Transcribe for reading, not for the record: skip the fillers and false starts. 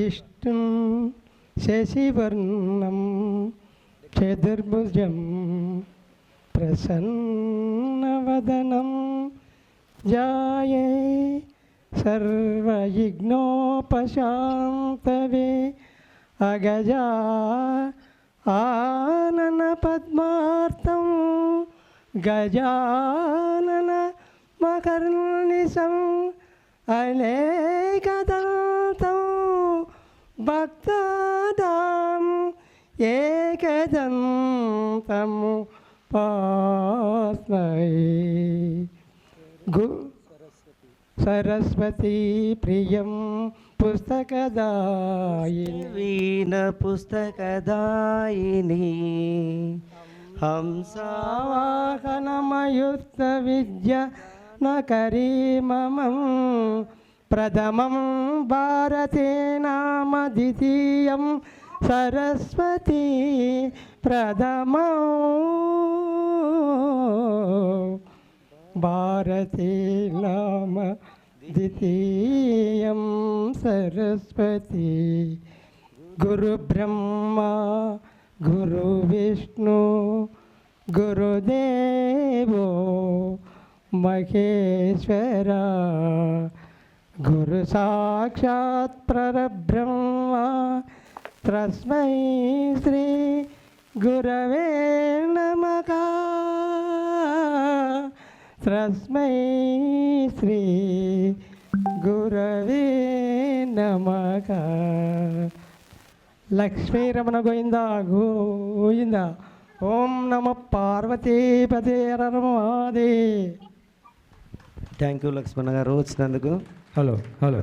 ఇష్టం శశివర్ణం చతుర్భుజం ప్రసన్నవదనం జాయే సర్వవిఘ్నోపశాంతవే అగజా ఆనన పద్మార్తం గజానన మకర్నిశం అనేకదంతం భక్తాదాం ఏకదంతం పాస్మహే సరస్వతీ ప్రియం పుస్తకదాయిని వీణ పుస్తకదాయిని హంసావాహనమయుక్త విద్య నకరీమమం ప్రథమం భారతే నామ ద్వితీయం సరస్వతీ ప్రథమం భారతే నామ ద్వితీయం సరస్వతీ గురు బ్రహ్మ గురు విష్ణు గురుదేవో మహేశ్వర గురు సాక్షాత్ పరబ్రహ్మ తస్మై శ్రీ గురవే నమః తస్మై శ్రీ గురవే నమః. లక్ష్మీరమణ గోవింద గోవింద. ఓం నమ పార్వతీపదే రమాదే. థ్యాంక్ యూ లక్ష్మణ గారు వచ్చినందుకు. Hello hello.